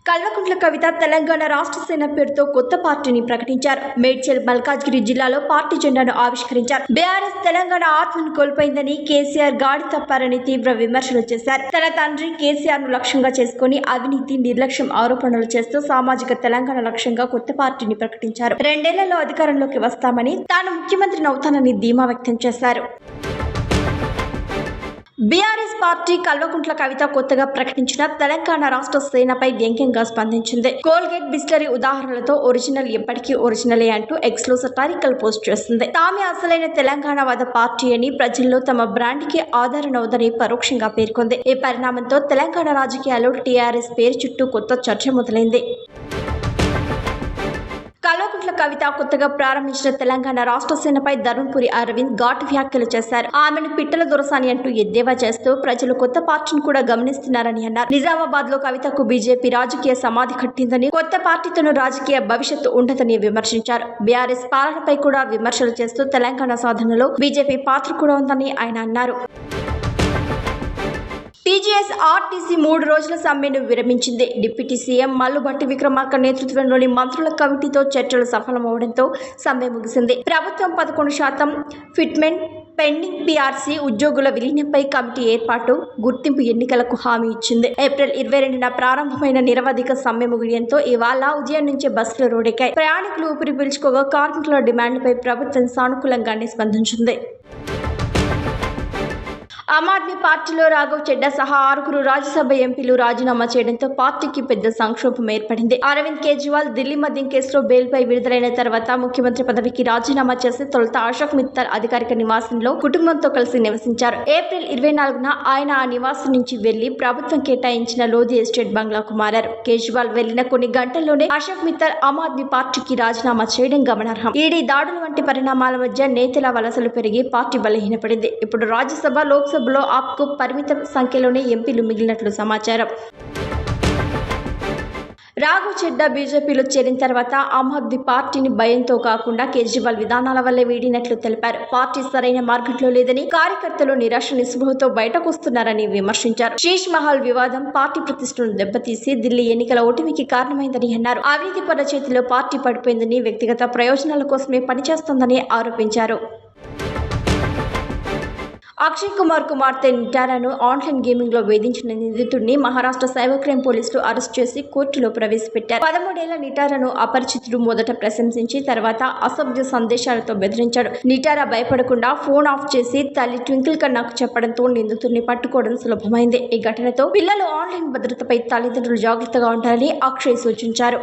కల్వకుంట్ల కవిత తెలంగాణ రాష్ట్ర సేన పేరుతో కొత్త పార్టీని ప్రకటించారు. మేడ్చల్ మల్కాజ్గిరి జిల్లాలో పార్టీ జెండాను ఆవిష్కరించారు. బీఆర్ఎస్ తెలంగాణ ఆత్మను కోల్పోయిందని కేసీఆర్ గాడి తప్పారని తీవ్ర విమర్శలు చేశారు. తన తండ్రి కేసీఆర్ ను లక్ష్యంగా చేసుకుని అవినీతి, నిర్లక్ష్యం ఆరోపణలు చేస్తూ సామాజిక తెలంగాణ లక్ష్యంగా కొత్త పార్టీని ప్రకటించారు. 2 ఏళ్లలో అధికారంలోకి వస్తామని, తాను ముఖ్యమంత్రిని అవుతానని ధీమా వ్యక్తం చేశారు. బీఆర్ఎస్ పార్టీ కల్వకుంట్ల కవిత కొత్తగా ప్రకటించిన తెలంగాణ రాష్ట్ర సేనపై వ్యంగ్యంగా స్పందించింది. కోల్గేట్ బిస్లరీ ఉదాహరణలతో ఒరిజినల్ ఎప్పటికీ ఒరిజినలే అంటూ ఎక్స్ లో సటారికల్ పోస్ట్ చేస్తుంది. తామే అసలైన తెలంగాణవాద పార్టీ అని, ప్రజల్లో తమ బ్రాండ్ కి ఆదరణ అవుదని పరోక్షంగా పేర్కొంది. ఈ పరిణామంతో తెలంగాణ రాజకీయాల్లో టీఆర్ఎస్ పేరు చుట్టూ కొత్త చర్చ మొదలైంది. కల్వకుంట్ల కవిత కొత్తగా ప్రారంభించిన తెలంగాణ రాష్ట్ర సేనపై ధర్మపురి అరవింద్ ఘాటు వ్యాఖ్యలు చేశారు. ఆమెను పిట్టల దొరసాని అంటూ ఎద్దేవా చేస్తూ ప్రజలు కొత్త పార్టీని కూడా గమనిస్తున్నారని అన్నారు. నిజామాబాద్ లో కవితకు బీజేపీ రాజకీయ సమాధి కట్టిందని, కొత్త పార్టీతోనూ రాజకీయ భవిష్యత్తు ఉండదని విమర్శించారు. బీఆర్ఎస్ పాలనపై కూడా విమర్శలు చేస్తూ తెలంగాణ సాధనలో బీజేపీ పాత్ర కూడా ఉందని ఆయన అన్నారు. టీజీఎస్ ఆర్టీసీ 3 రోజుల సమ్మెను విరమించింది. డిప్యూటీ సీఎం మల్లుభట్టి విక్రమార్క నేతృత్వంలోని మంత్రుల కమిటీతో చర్చలు సఫలమవడంతో సమ్మె ముగిసింది. ప్రభుత్వం 11% ఫిట్మెంట్, పెండింగ్ పీఆర్సీ ఉద్యోగుల విలీనంపై కమిటీ ఏర్పాటు, గుర్తింపు ఎన్నికలకు హామీ ఇచ్చింది. ఏప్రిల్ 22న ప్రారంభమైన నిరవధిక సమ్మె ముగియడంతో ఇవాళ ఉదయం నుంచే బస్సులు రోడ్డెక్కాయి. ప్రయాణికులు ఊపిరి పీల్చుకోగా కార్మికుల డిమాండ్లపై ప్రభుత్వం సానుకూలంగానే స్పందించింది. ఆమ్ ఆద్మీ పార్టీలో రాఘవ్ చెడ్డా సహా 6 రాజ్యసభ ఎంపీలు రాజీనామా చేయడంతో పార్టీకి పెద్ద సంక్షోభం ఏర్పడింది. అరవింద్ కేజ్రీవాల్ ఢిల్లీ మద్యం కేసులో బెయిల్పై విడుదలైన తర్వాత ముఖ్యమంత్రి పదవికి రాజీనామా చేసి తొలుత అశోక్ మిత్తల్ అధికారిక నివాసంలో కుటుంబంతో కలిసి నివసించారు. ఏప్రిల్ 24న ఆయన ఆ నివాసం నుంచి వెళ్లి ప్రభుత్వం కేటాయించిన లోధి ఎస్టేట్ బంగ్లాకు మారారు. కేజ్రీవాల్ వెళ్లిన కొన్ని గంటల్లోనే అశోక్ మిత్తల్ ఆమ్ ఆద్మీ పార్టీకి రాజీనామా చేయడం గమనార్హం. ఈడీ దాడుల వంటి పరిణామాల మధ్య నేతల వలసలు పెరిగి పార్టీ బలహీనపడింది. ఇప్పుడు రాజ్యసభ, లోక్సభ లో ఆప్కు పరిమిత సంఖ్యలోనే ఎంపీలు మిగిలినట్లు సమాచారం. రాఘవ్ చెడ్డా బీజేపీలో చేరిన తర్వాత ఆమ్ ఆద్మీ పార్టీని భయంతో కాకుండా కేజ్రీవాల్ విధానాల వల్లే వీడినట్లు తెలిపారు. పార్టీ సరైన మార్గంలో లేదని, కార్యకర్తలు నిరాశ నిస్పృహతో బయటకు వస్తున్నారని విమర్శించారు. శీష్ మహల్ వివాదం పార్టీ ప్రతిష్టను దెబ్బతీసి ఢిల్లీ ఎన్నికల ఓటమికి కారణమైందని అన్నారు. అవినీతి పరుల చేతిలో పార్టీ పడిపోయిందని, వ్యక్తిగత ప్రయోజనాల కోసమే పనిచేస్తోందని ఆరోపించారు. అక్షయ్ కుమార్ కుమార్తె నిటారాను ఆన్లైన్ గేమింగ్ లో వేధించిన నిందితుడిని మహారాష్ట్ర సైబర్ క్రైమ్ పోలీసులు అరెస్ట్ చేసి కోర్టులో ప్రవేశపెట్టారు. 13 ఏళ్ల నిటారాను అపరిచితుడు మొదట ప్రశంసించి తర్వాత అసభ్య సందేశాలతో బెదిరించాడు. నిటారా భయపడకుండా ఫోన్ ఆఫ్ చేసి తల్లి ట్వింకిల్ కన్నాకు చెప్పడంతో నిందితుడిని పట్టుకోవడం సులభమైంది. ఈ ఘటనతో పిల్లలు ఆన్లైన్ భద్రతపై తల్లిదండ్రులు జాగ్రత్తగా ఉండాలని అక్షయ్ సూచించారు.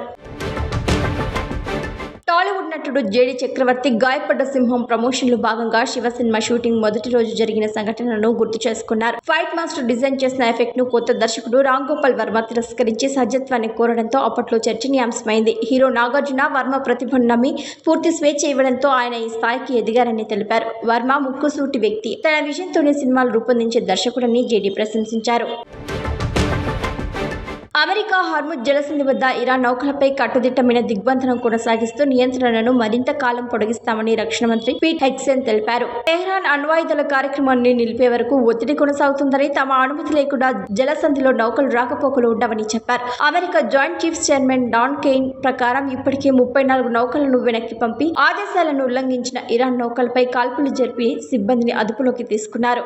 టాలీవుడ్ నటుడు జేడీ చక్రవర్తి గాయపడ్డ సింహం ప్రమోషన్లో భాగంగా శివ సినిమా షూటింగ్ మొదటి రోజు జరిగిన సంఘటనను గుర్తు చేసుకున్నారు. ఫైట్ మాస్టర్ డిజైన్ చేసిన ఎఫెక్ట్ ను కొత్త దర్శకుడు రామ్ గోపాల్ వర్మ తిరస్కరించి సహజత్వాన్ని కోరడంతో అప్పట్లో చర్చనీయాంశమైంది. హీరో నాగార్జున వర్మ ప్రతిభను నమ్మి పూర్తి స్వేచ్ఛ ఇవ్వడంతో ఆయన ఈ స్థాయికి ఎదిగారని తెలిపారు. వర్మ ముక్కుసూటి వ్యక్తి, తన విజయంతోనే సినిమాలు రూపొందించే దర్శకుడని జేడీ ప్రశంసించారు. అమెరికా హార్ముజ్ జలసంధి వద్ద ఇరాన్ నౌకలపై కట్టుదిట్టమైన దిగ్బంధనం కొనసాగిస్తూ నియంత్రణను మరింత కాలం పొడిగిస్తామని రక్షణ మంత్రి పీట్ హెగ్సెన్ తెలిపారు. టెహ్రాన్ అణ్వాయుధాల కార్యక్రమాన్ని నిలిపే వరకు ఒత్తిడి కొనసాగుతుందని, తమ అనుమతి లేకుండా జలసంధిలో నౌకలు రాకపోకలు ఉండవని చెప్పారు. America joint chiefs chairman Dan Caine ప్రకారం ఇప్పటికే 34 నౌకలను వెనక్కి పంపి ఆదేశాలను ఉల్లంఘించిన ఇరాన్ నౌకలపై కాల్పులు జరిపి సిబ్బందిని అదుపులోకి తీసుకున్నారు.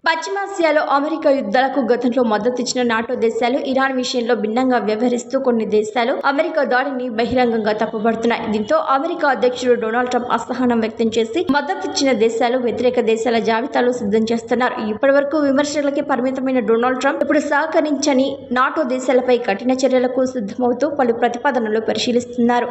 పశ్చిమాసియాలో అమెరికా యుద్ధాలకు గతంలో మద్దతిచ్చిన నాటో దేశాలు ఇరాన్ విషయంలో భిన్నంగా వ్యవహరిస్తూ కొన్ని దేశాలు అమెరికా దాడిని బహిరంగంగా తప్పుపడుతున్నాయి. దీంతో అమెరికా అధ్యక్షుడు డొనాల్డ్ ట్రంప్ అసహనం వ్యక్తం చేసి మద్దతిచ్చిన దేశాలు, వ్యతిరేక దేశాల జాబితాలు సిద్ధం చేస్తున్నారు. ఇప్పటివరకు విమర్శలకే పరిమితమైన డొనాల్డ్ ట్రంప్ ఇప్పుడు సహకరించని నాటో దేశాలపై కఠిన చర్యలకు సిద్ధమవుతూ పలు ప్రతిపాదనలు పరిశీలిస్తున్నారు.